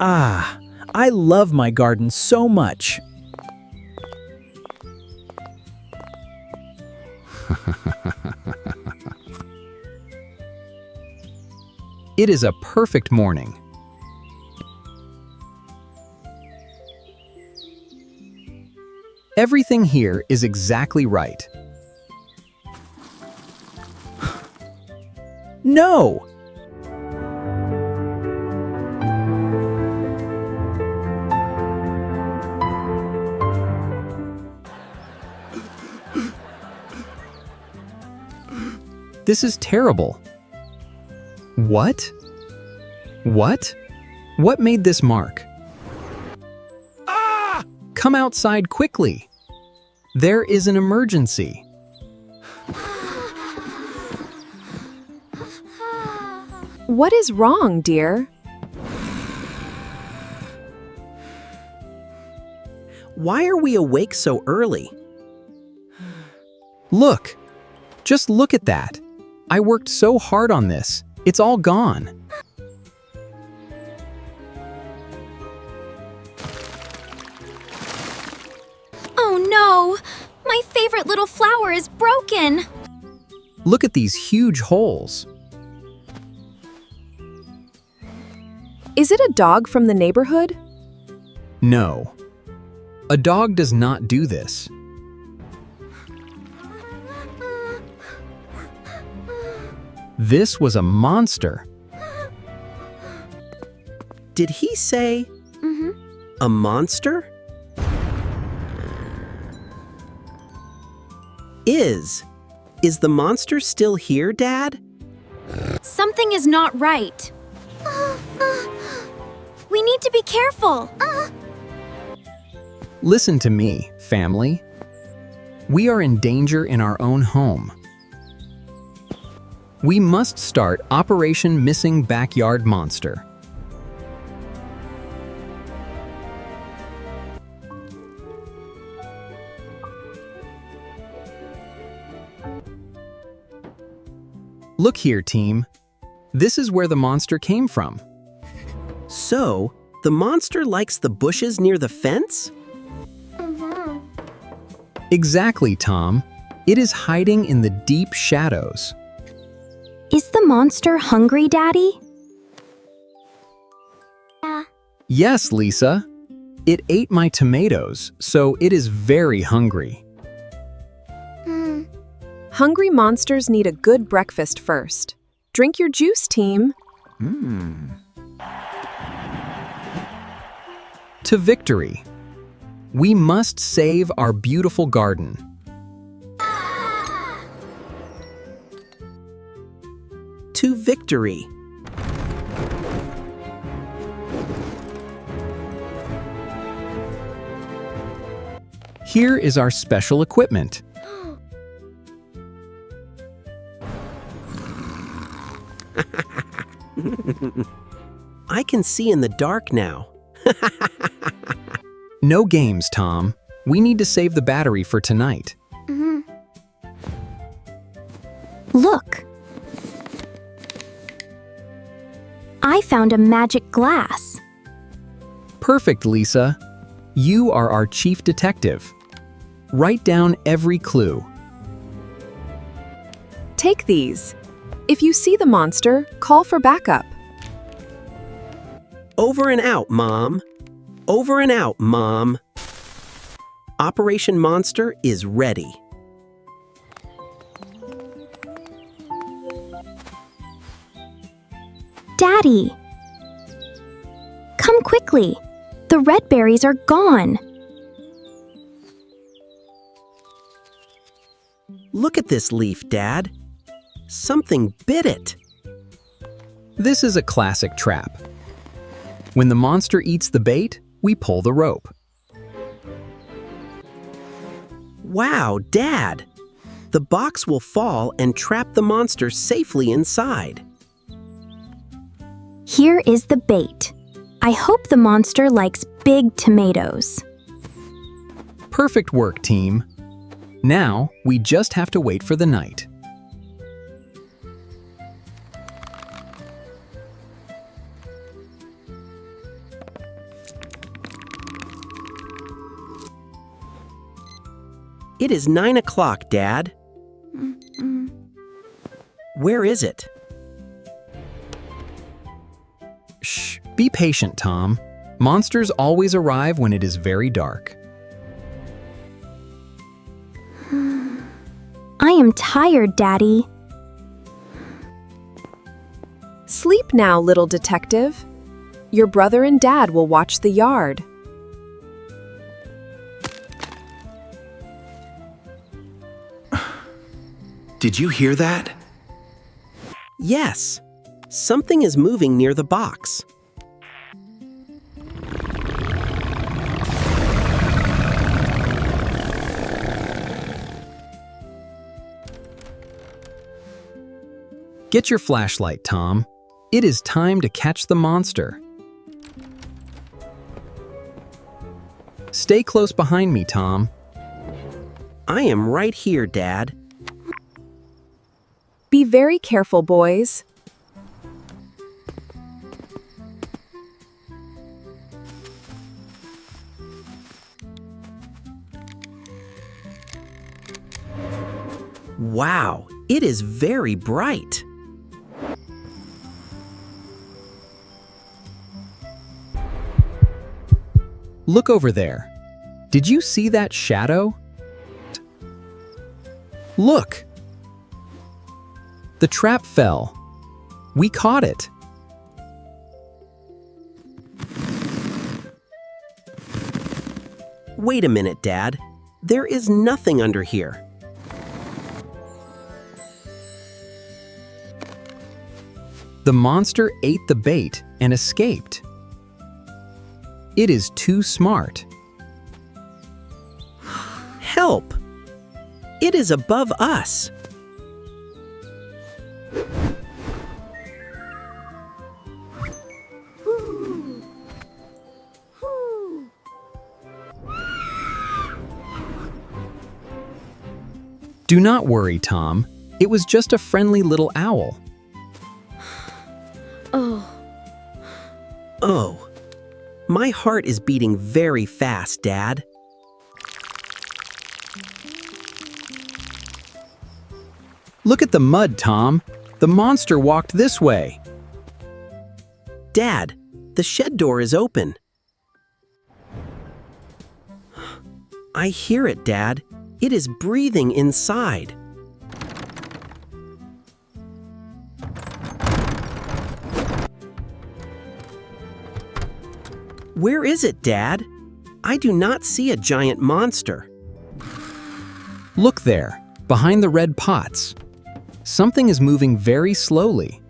Ah, I love my garden so much. It is a perfect morning. Everything here is exactly right. No! This is terrible. What? What? What made this mark? Ah! Come outside quickly. There is an emergency. What is wrong, dear? Why are we awake so early? Look. Just look at that. I worked so hard on this. It's all gone. Oh no! My favorite little flower is broken! Look at these huge holes. Is it a dog from the neighborhood? No. A dog does not do this. This was a monster. Did he say a monster? Is the monster still here, Dad? Something is not right. We need to be careful. Listen to me, family. We are in danger in our own home. We must start Operation Missing Backyard Monster. Look here, team. This is where the monster came from. So, the monster likes the bushes near the fence? Exactly, Tom. It is hiding in the deep shadows. Is the monster hungry, Daddy? Yes, Lisa. It ate my tomatoes, so it is very hungry. Hungry monsters need a good breakfast first. Drink your juice, team. To victory. We must save our beautiful garden. To victory. Here is our special equipment. I can see in the dark now. No games, Tom. We need to save the battery for tonight. Look. I found a magic glass. Perfect, Lisa. You are our chief detective. Write down every clue. Take these. If you see the monster, call for backup. Over and out, Mom. Over and out, Mom. Operation Monster is ready. Daddy! Come quickly. The red berries are gone. Look at this leaf, Dad. Something bit it. This is a classic trap. When the monster eats the bait, we pull the rope. Wow, Dad! The box will fall and trap the monster safely inside. Here is the bait. I hope the monster likes big tomatoes. Perfect work, team. Now, we just have to wait for the night. It is 9 o'clock, Dad. Where is it? Shh, be patient, Tom. Monsters always arrive when it is very dark. I am tired, Daddy. Sleep now, little detective. Your brother and Dad will watch the yard. Did you hear that? Yes. Something is moving near the box. Get your flashlight, Tom. It is time to catch the monster. Stay close behind me, Tom. I am right here, Dad. Be very careful, boys. Wow, it is very bright. Look over there. Did you see that shadow? Look! The trap fell. We caught it. Wait a minute, Dad. There is nothing under here. The monster ate the bait and escaped. It is too smart. Help! It is above us. Do not worry, Tom. It was just a friendly little owl. Oh, my heart is beating very fast, Dad. Look at the mud, Tom. The monster walked this way. Dad, the shed door is open. I hear it, Dad. It is breathing inside. Where is it, Dad? I do not see a giant monster. Look there, behind the red pots. Something is moving very slowly.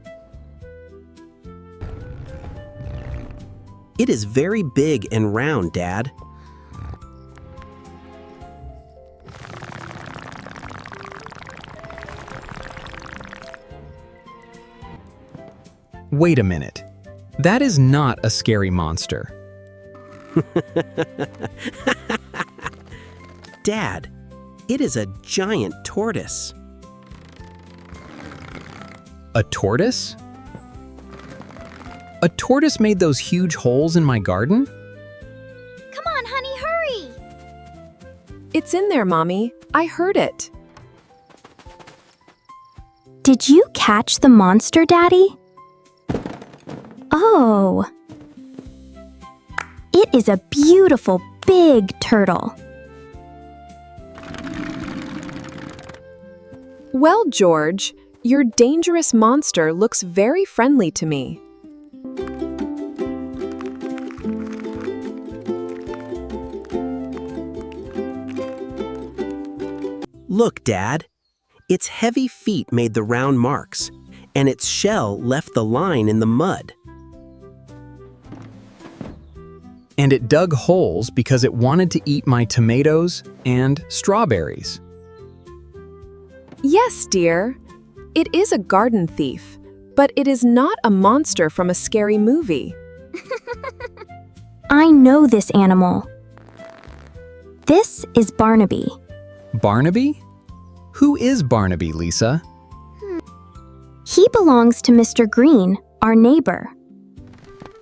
It is very big and round, Dad. Wait a minute. That is not a scary monster. Dad, it is a giant tortoise. A tortoise? A tortoise made those huge holes in my garden? Come on, honey, hurry! It's in there, Mommy. I heard it. Did you catch the monster, Daddy? Oh. It is a beautiful big turtle. Well, George, your dangerous monster looks very friendly to me. Look, Dad. Its heavy feet made the round marks, and its shell left the line in the mud. And it dug holes because it wanted to eat my tomatoes and strawberries. Yes, dear. It is a garden thief, but it is not a monster from a scary movie. I know this animal. This is Barnaby. Barnaby? Who is Barnaby, Lisa? He belongs to Mr. Green, our neighbor.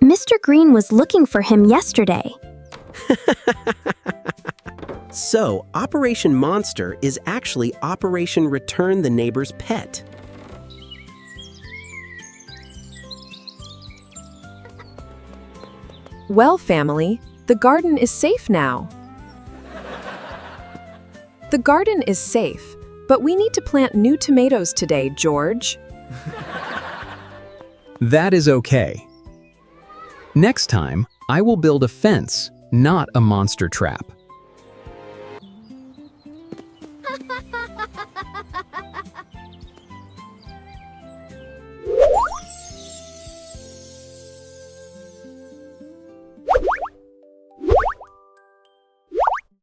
Mr. Green was looking for him yesterday. So, Operation Monster is actually Operation Return the Neighbor's Pet. Well, family, the garden is safe now. The garden is safe, but we need to plant new tomatoes today, George. That is okay. Next time, I will build a fence, not a monster trap.